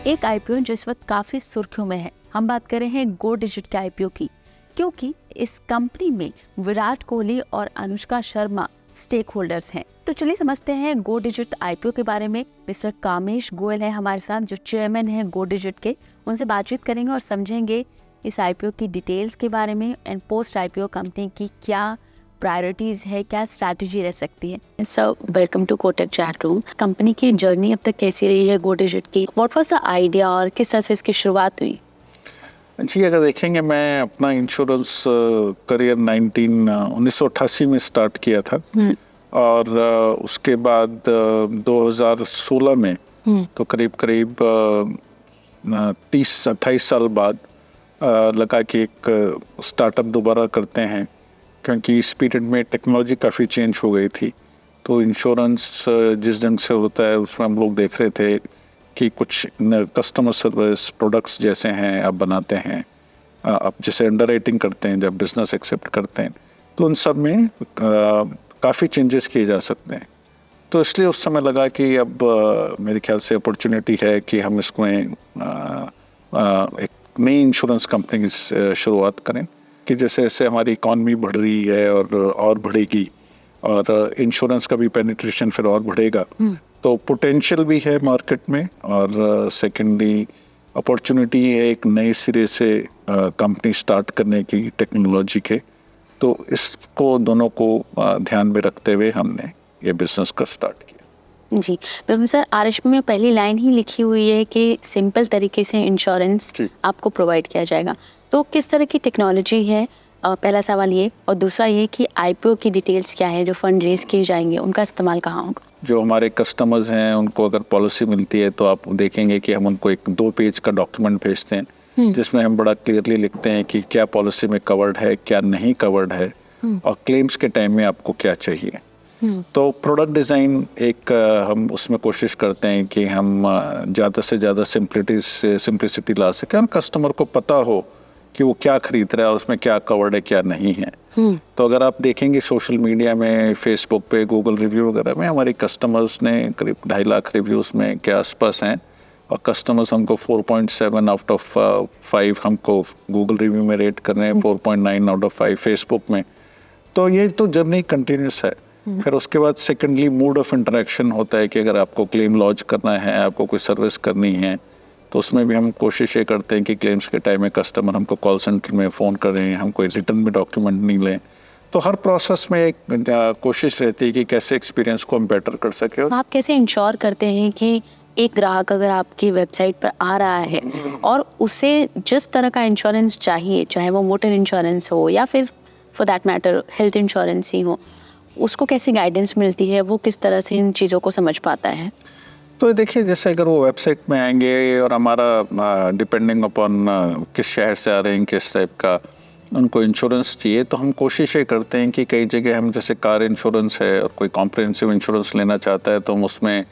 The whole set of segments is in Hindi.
एक आईपीओ जो इस वक्त काफी सुर्खियों में है। हम बात कर रहे हैं गो डिजिट के आईपीओ की, क्योंकि इस कंपनी में विराट कोहली और अनुष्का शर्मा स्टेक होल्डर्स हैं। तो चलिए समझते हैं गो डिजिट आईपीओ के बारे में। मिस्टर कामेश गोयल है हमारे साथ, जो चेयरमैन है गो डिजिट के। उनसे बातचीत करेंगे और समझेंगे इस आईपीओ की डिटेल्स के बारे में एंड पोस्ट आईपीओ कंपनी की क्या प्रायोरिटीज है, क्या स्ट्रैटेजी रह सकती है। Sir, welcome to Kotak chat room. Company की जर्नी अब तक कैसी रही है गो डिजिट की? व्हाट वाज द आइडिया और किस तरह से इसकी शुरुआत हुई? जी, अगर देखेंगे, मैं अपना इंश्योरेंस करियर 1988 में स्टार्ट किया था और उसके बाद 2016 में तो करीब 30-28 साल बाद लगा कि एक स्टार्टअप दोबारा करते हैं, क्योंकि इस पीरियड में टेक्नोलॉजी काफ़ी चेंज हो गई थी। तो इंश्योरेंस जिस ढंग से होता है उसमें हम लोग देख रहे थे कि कुछ कस्टमर सर्विस प्रोडक्ट्स जैसे हैं आप बनाते हैं, आप जैसे अंडरराइटिंग करते हैं, जब बिजनेस एक्सेप्ट करते हैं, तो उन सब में काफ़ी चेंजेस किए जा सकते हैं। तो इसलिए उस समय लगा कि अब मेरे ख्याल से अपॉर्चुनिटी है कि हम इसमें एक नई इंश्योरेंस कंपनी की शुरुआत करें, कि जैसे जैसे हमारी इकॉनमी बढ़ रही है और बढ़ेगी और इंश्योरेंस का भी पेनिट्रेशन फिर और बढ़ेगा, तो पोटेंशियल भी है मार्केट में और सेकेंडली अपॉर्चुनिटी है एक नए सिरे से कंपनी स्टार्ट करने की टेक्नोलॉजी के। तो इसको दोनों को ध्यान में रखते हुए हमने ये बिजनेस का स्टार्ट किया। जी बिल्कुल सर, आरएचपी में पहली लाइन ही लिखी हुई है कि सिंपल तरीके से इंश्योरेंस आपको प्रोवाइड किया जाएगा। तो किस तरह की टेक्नोलॉजी है, पहला सवाल ये, और दूसरा ये कि आईपीओ की डिटेल्स क्या है, जो फंड रेज किए जाएंगे उनका इस्तेमाल कहाँ होगा? जो हमारे कस्टमर्स हैं उनको अगर पॉलिसी मिलती है तो आप देखेंगे कि हम उनको एक 2 पेज का डॉक्यूमेंट भेजते हैं जिसमें हम बड़ा क्लियरली लिखते हैं कि क्या पॉलिसी में कवर्ड है, क्या नहीं कवर्ड है और क्लेम्स के टाइम में आपको क्या चाहिए। तो प्रोडक्ट डिज़ाइन एक हम उसमें कोशिश करते हैं कि हम ज़्यादा से ज़्यादा सिंप्लिसिटी ला सकें और कस्टमर को पता हो कि वो क्या खरीद रहा है और उसमें क्या कवर्ड है, क्या नहीं है। तो अगर आप देखेंगे सोशल मीडिया में, फेसबुक पे, गूगल रिव्यू वगैरह में हमारे कस्टमर्स ने करीब 2.5 लाख रिव्यूज़ में के आसपास हैं और कस्टमर्स हमको 4.7 आउट ऑफ 5 हमको गूगल रिव्यू में रेट कर रहे हैं, 4.9 आउट ऑफ 5 फेसबुक में। तो ये तो जर्नी कंटिन्यूस है। फिर उसके बाद सेकेंडली मोड ऑफ इंटरेक्शन होता है कि अगर आपको क्लेम लॉन्च करना है, आपको कोई सर्विस करनी है, तो उसमें भी हम कोशिश ये करते हैं कि क्लेम्स के टाइम में कस्टमर हमको कॉल सेंटर में फ़ोन करें, हम कोई रिटर्न में डॉक्यूमेंट नहीं लें। तो हर प्रोसेस में एक कोशिश रहती है कि कैसे एक्सपीरियंस को हम बेटर कर सकें। आप कैसे इंश्योर करते हैं कि एक ग्राहक अगर आपकी वेबसाइट पर आ रहा है और उसे जिस तरह का इंश्योरेंस चाहिए, चाहे वो मोटर इंश्योरेंस हो या फिर for that matter health insurance ही हो, उसको कैसी गाइडेंस मिलती है, वो किस तरह से इन चीज़ों को समझ पाता है? तो देखिए, जैसे अगर वो वेबसाइट में आएंगे और हमारा डिपेंडिंग अपॉन किस शहर से आ रहे हैं, किस टाइप का उनको इंश्योरेंस चाहिए, तो हम कोशिश ये करते हैं कि कई जगह हम जैसे कार इंश्योरेंस है और कोई कॉम्प्रिहेंसिव इंश्योरेंस लेना चाहता है तो हम उसमें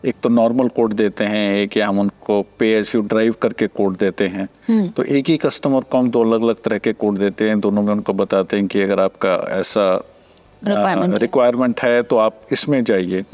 एक तो नॉर्मल कोड देते हैं, एक या हम उनको पे एज यू ड्राइव करके कोड देते हैं। तो एक ही कस्टमर को हम 2 अलग-अलग तरह के कोड देते हैं, दोनों में उनको बताते हैं कि अगर आपका ऐसा रिक्वायरमेंट है तो आप इसमें जाइए।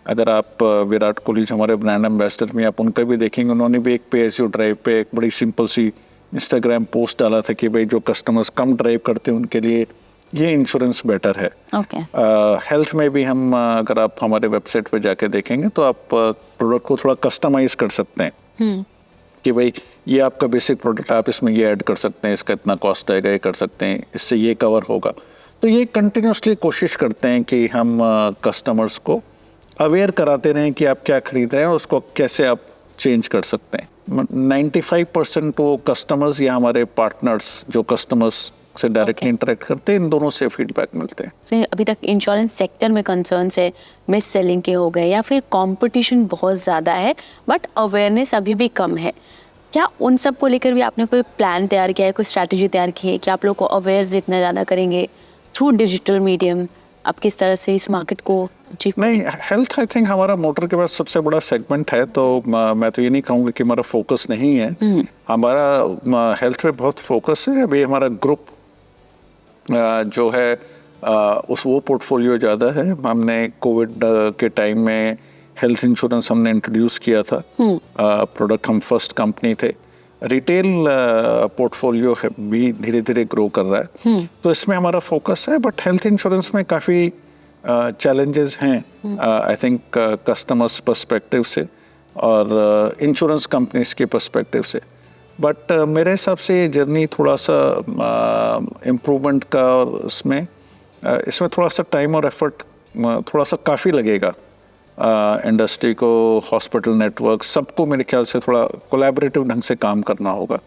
अगर आप विराट कोहली हमारे ब्रांड एम्बेसडर में, आप उनका भी देखेंगे, उन्होंने भी एक पे एज यू ड्राइव पे एक बड़ी सिंपल सी इंस्टाग्राम पोस्ट डाला था कि भाई जो कस्टमर्स कम ड्राइव करते हैं उनके लिए ये इंश्योरेंस बेटर है। हेल्थ में भी हम अगर आप हमारे वेबसाइट पे जाके देखेंगे तो आप प्रोडक्ट को थोड़ा कस्टमाइज कर सकते हैं कि भाई ये आपका बेसिक प्रोडक्ट, आप इसमें ये ऐड कर सकते हैं, इसका इतना कॉस्ट आएगा, ये कर सकते हैं, इससे ये कवर होगा। तो ये कंटिन्यूसली कोशिश करते हैं कि हम कस्टमर्स को अवेयर कराते रहें कि आप क्या खरीद रहे हैं और उसको कैसे आप चेंज कर सकते हैं। 95% वो कस्टमर्स या हमारे पार्टनर्स जो कस्टमर्स से डायरेक्टली इंटरेक्ट करते हैं, इन दोनों से फीडबैक मिलते हैं। अभी तक इंश्योरेंस सेक्टर में कंसर्न है मिस सेलिंग के हो गए या फिर कंपटीशन बहुत ज़्यादा है बट अवेयरनेस अभी भी कम है, क्या उन सब को लेकर भी आपने कोई प्लान तैयार किया है, कोई स्ट्रैटेजी तैयार की है कि आप लोग को अवेयर जितना ज़्यादा करेंगे थ्रू डिजिटल मीडियम, आप किस तरह से इस मार्केट को अचीव? नहीं, हेल्थ आई थिंक हमारा मोटर के बाद सबसे बड़ा सेगमेंट है, तो मैं तो ये नहीं कहूँगा कि हमारा फोकस नहीं है। हमारा हेल्थ पे बहुत फोकस है। अभी हमारा ग्रुप जो है वो पोर्टफोलियो ज़्यादा है। हमने कोविड के टाइम में हेल्थ इंश्योरेंस हमने इंट्रोड्यूस किया था। प्रोडक्ट हम फर्स्ट कंपनी थे। रिटेल पोर्टफोलियो भी धीरे धीरे ग्रो कर रहा है, तो इसमें हमारा फोकस है। बट हेल्थ इंश्योरेंस में काफ़ी चैलेंजेस हैं आई थिंक कस्टमर्स पर्सपेक्टिव से और इंश्योरेंस कंपनीज के पर्सपेक्टिव से। बट मेरे हिसाब से ये जर्नी थोड़ा सा इम्प्रूवमेंट का और इसमें थोड़ा सा टाइम और एफर्ट थोड़ा सा काफ़ी लगेगा। इंडस्ट्री को, हॉस्पिटल नेटवर्क, सबको मेरे ख्याल से थोड़ा कोलैबोरेटिव ढंग से काम करना होगा।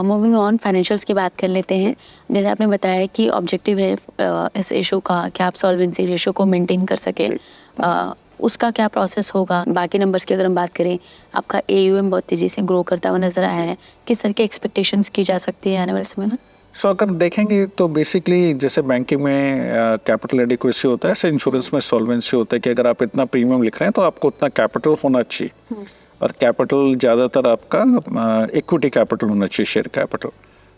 मूविंग ऑन, फाइनेंशियल्स की बात कर लेते हैं। जैसे आपने बताया कि ऑब्जेक्टिव है इस इशू का कि आप सॉल्वेंसी रेशो को मेंटेन कर सके, उसका क्या प्रोसेस होगा? बाकी नंबर्स की अगर हम बात करें, आपका AUM बहुत तेज़ी से ग्रो करता हुआ नजर आया है, किस तरह के एक्सपेक्टेशंस की जा सकती है आने वाले समय में? सो अगर देखेंगे तो बेसिकली जैसे बैंकिंग में कैपिटल एडिक्वेसी होता है, ऐसे इंश्योरेंस में सॉल्वेंसी होता है कि अगर आप इतना प्रीमियम लिख रहे हैं तो आपको उतना कैपिटल होना चाहिए। और कैपिटल ज़्यादातर आपका इक्विटी कैपिटल होना चाहिए, शेयर कैपिटल।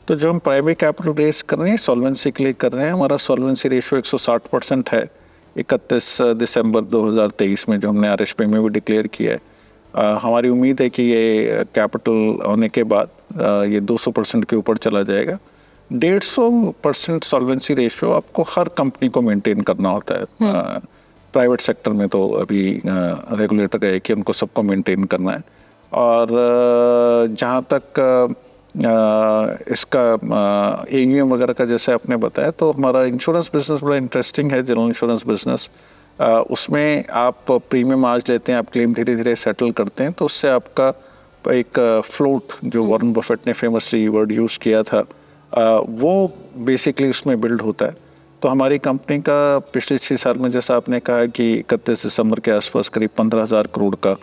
तो जो हम प्राइवेट कैपिटल रेस कर रहे हैं, सॉल्वेंसी के लिए कर रहे हैं, हमारा सॉल्वेंसी रेशियो 160% है 31 दिसंबर 2023 में, जो हमने RHP में भी डिक्लेयर किया है। हमारी उम्मीद है कि ये कैपिटल होने के बाद ये 200% के ऊपर चला जाएगा। 150% सॉल्वेंसी रेशियो आपको हर कंपनी को मेंटेन करना होता है। प्राइवेट सेक्टर में तो अभी रेगुलेटर है कि उनको सबको मेंटेन करना है। और जहाँ तक इसका AUM वगैरह का जैसे आपने बताया, तो हमारा इंश्योरेंस बिजनेस बड़ा इंटरेस्टिंग है, जनरल इंश्योरेंस बिजनेस। उसमें आप प्रीमियम आज लेते हैं, आप क्लेम धीरे धीरे सेटल करते हैं, तो उससे आपका एक फ्लोट, जो वॉरेन बफेट ने फेमसली वर्ड यूज़ किया था, वो बेसिकली उसमें बिल्ड होता है। तो हमारी कंपनी का पिछले 6 साल में, जैसा आपने कहा कि 31 दिसंबर के आसपास करीब 15,000 करोड़ का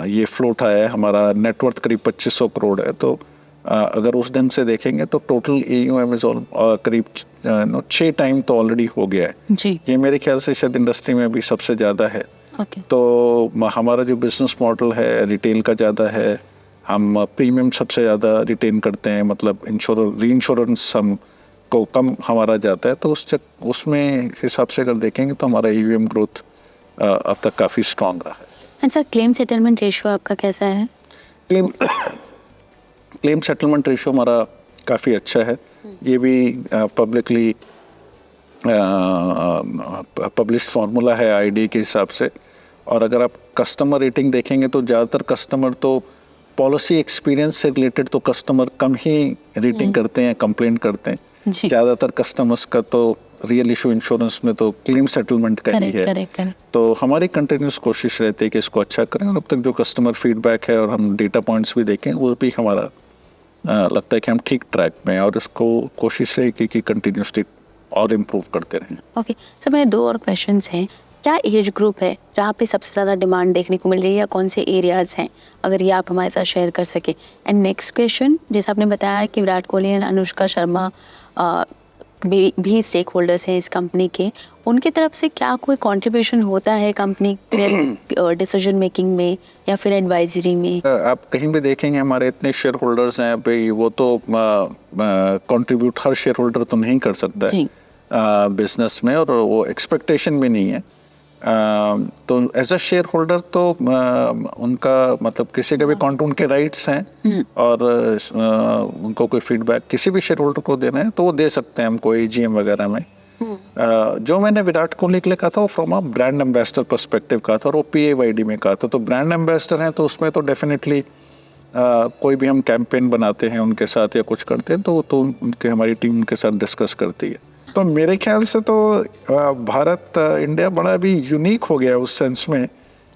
ये फ्लोट आया है। हमारा नेटवर्थ करीब 2500 करोड़ है। तो अगर उस ढंग से देखेंगे तो टोटल AUM करीब 6 टाइम तो ऑलरेडी हो गया है जी। ये मेरे ख्याल से शायद इंडस्ट्री में भी सबसे ज़्यादा है। तो हमारा जो बिजनेस मॉडल है रिटेल का ज़्यादा है, हम प्रीमियम सबसे ज़्यादा रिटेन करते हैं, मतलब री इंश्योरेंस हम को कम हमारा जाता है। तो उसमें हिसाब से अगर देखेंगे तो हमारा AUM ग्रोथ अब तक काफ़ी स्ट्रॉन्ग रहा है। अच्छा, क्लेम सेटलमेंट रेशियो आपका कैसा है? क्लेम सेटलमेंट रेशियो हमारा काफ़ी अच्छा है। ये भी पब्लिकली पब्लिश फार्मूला है IRDAI के हिसाब से। और अगर आप कस्टमर रेटिंग देखेंगे तो ज़्यादातर कस्टमर तो पॉलिसी एक्सपीरियंस से रिलेटेड तो कस्टमर कम ही रेटिंग करते हैं, कंप्लेंट करते हैं। ज़्यादातर कस्टमर्स का तो रियल इशू इंश्योरेंस में तो क्लेम सेटलमेंट का ही है। करेक्ट। तो हमारी कंटिन्यूस कोशिश रहती है कि इसको अच्छा करें, और अब तक जो कस्टमर फीडबैक है और हम डेटा पॉइंट्स भी देखें, वो भी हमारा लगता है कि हम ठीक ट्रैक में हैं, और इसको कोशिश रहेगी कि कंटिन्यूसली और इम्प्रूव करते रहें। ओके सर, मेरे 2 और क्वेश्चंस हैं। क्या एज ग्रुप है जहाँ पे सबसे ज़्यादा डिमांड देखने को मिल रही है, या कौन से एरियाज़ हैं, अगर ये आप हमारे साथ शेयर कर सके? एंड नेक्स्ट क्वेश्चन, जैसे आपने बताया कि विराट कोहली एंड अनुष्का शर्मा भी स्टेक होल्डर्स हैं इस कंपनी के, उनकी तरफ से क्या कोई कंट्रीब्यूशन होता है कंपनी के डिसीजन मेकिंग में या फिर एडवाइजरी में? आप कहीं भी देखेंगे हमारे इतने शेयर होल्डर्स हैं भाई, वो तो कंट्रीब्यूट हर शेयर होल्डर तो नहीं कर सकता है बिजनेस में, और वो एक्सपेक्टेशन भी नहीं है। तो एज अ शेयर होल्डर तो उनका मतलब किसी का भी उनके राइट्स हैं, और उनको कोई फीडबैक किसी भी शेयर होल्डर को देना है तो वो दे सकते हैं हमको AGM वगैरह में। जो मैंने विराट कोहली के लिए कहा था वो from a brand ambassador perspective कहा था, और वो PAYD में कहा था। तो ब्रांड एम्बेसडर हैं तो उसमें तो डेफिनेटली कोई भी हम कैंपेन बनाते हैं उनके साथ या कुछ करते हैं तो उनके हमारी टीम उनके साथ डिस्कस करती है। तो मेरे ख्याल से तो भारत इंडिया बड़ा भी यूनिक हो गया उस सेंस में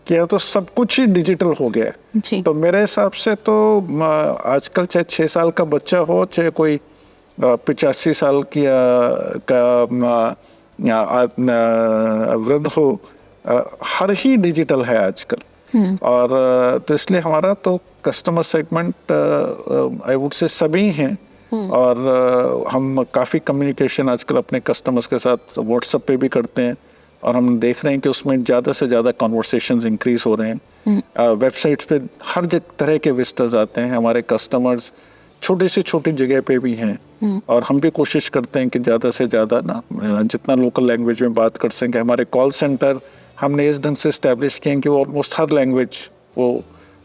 कि तो सब कुछ ही डिजिटल हो गया है। तो मेरे हिसाब से तो आजकल चाहे 6 साल का बच्चा हो, चाहे कोई 85 साल की वृद्ध हो, हर ही डिजिटल है आजकल। और तो इसलिए हमारा तो customer segment I would say सभी हैं, और हम काफ़ी कम्युनिकेशन आजकल अपने कस्टमर्स के साथ WhatsApp पे भी करते हैं, और हम देख रहे हैं कि उसमें ज़्यादा से ज़्यादा कॉन्वर्सेशंस इंक्रीज हो रहे हैं। वेबसाइट्स पे हर तरह के विजिटर्स आते हैं, हमारे कस्टमर्स छोटी से छोटी जगह पे भी हैं, और हम भी कोशिश करते हैं कि ज़्यादा से ज़्यादा ना जितना लोकल लैंग्वेज में बात कर सकें। हमारे कॉल सेंटर हमने इस ढंग से इस्टेब्लिश किए हैं कि वो ऑलमोस्ट हर लैंग्वेज वो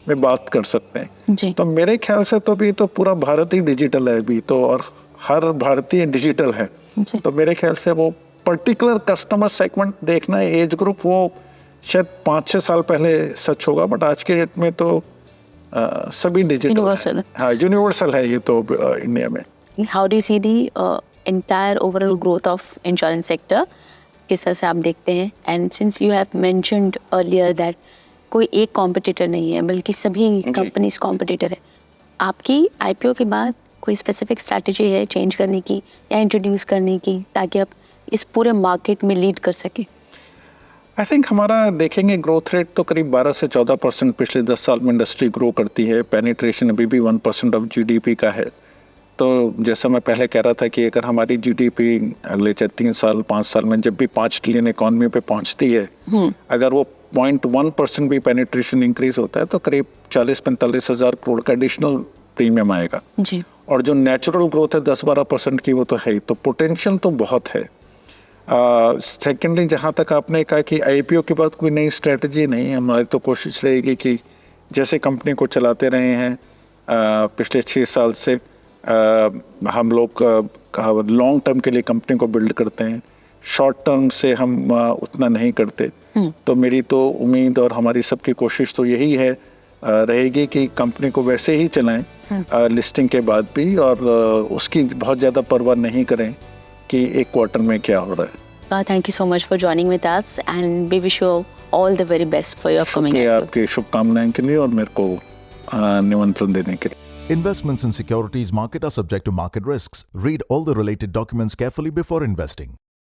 में बात कर सकते हैं। जी। तो मेरे ख्याल से तो भी तो पूरा भारत ही डिजिटल है अभी तो, और हर भारतीय डिजिटल है। जी। तो मेरे ख्याल से वो पर्टिकुलर कस्टमर सेगमेंट देखना, एज ग्रुप, वो शायद 5-6 साल पहले सच होगा, बट आज के डेट में तो सभी डिजिटल यूनिवर्सल। हाँ, यूनिवर्सल है ये तो इंडिया में। How do see the entire overall growth of insurance sector, किस तरह से आप देखते हैं? And since you have mentioned earlier that कोई एक कॉम्पिटिटर नहीं है बल्कि सभी कंपनीज कॉम्पिटिटर है, आपकी आईपीओ के बाद कोई स्पेसिफिक स्ट्रैटेजी है चेंज करने की या इंट्रोड्यूस करने की ताकि आप इस पूरे मार्केट में लीड कर सके? आई थिंक हमारा देखेंगे ग्रोथ रेट तो करीब 12 से 14% पिछले 10 साल में इंडस्ट्री ग्रो करती है। पेनिट्रेशन अभी भी 1% ऑफ जीडीपी का है। तो जैसा मैं पहले कह रहा था कि अगर हमारी जीडीपी अगले 3 साल 5 साल में जब भी 5 ट्रिलियन इकॉनमी पे पहुंचती है, अगर वो 0.1% भी पेनिट्रेशन इंक्रीज होता है तो करीब 40-45 हज़ार करोड़ का एडिशनल प्रीमियम आएगा जी। और जो नेचुरल ग्रोथ है 10-12% की वो तो है ही, तो पोटेंशियल तो बहुत है। सेकेंडली जहाँ तक आपने कहा कि आईपीओ के बाद कोई नई स्ट्रेटजी नहीं, हमारी तो कोशिश रहेगी कि जैसे कंपनी को चलाते रहे हैं पिछले 6 साल से, हम लोग लॉन्ग टर्म के लिए कंपनी को बिल्ड करते हैं, शॉर्ट टर्म से हम उतना नहीं करते। तो मेरी तो उम्मीद और हमारी सबकी कोशिश तो यही है रहेगी कि कंपनी को वैसे ही चलाएं लिस्टिंग के बाद भी, और उसकी बहुत ज़्यादा परवाह नहीं करें कि एक क्वार्टर में क्या हो रहा है। Thank you so much for joining with us and we wish you all the very best for your upcoming IPO. आपकी शुभकामनाएं के लिए और मेरे को निमंत्रण देने के लिए। Investments in securities market are subject to market risks. Read all the related documents carefully before investing.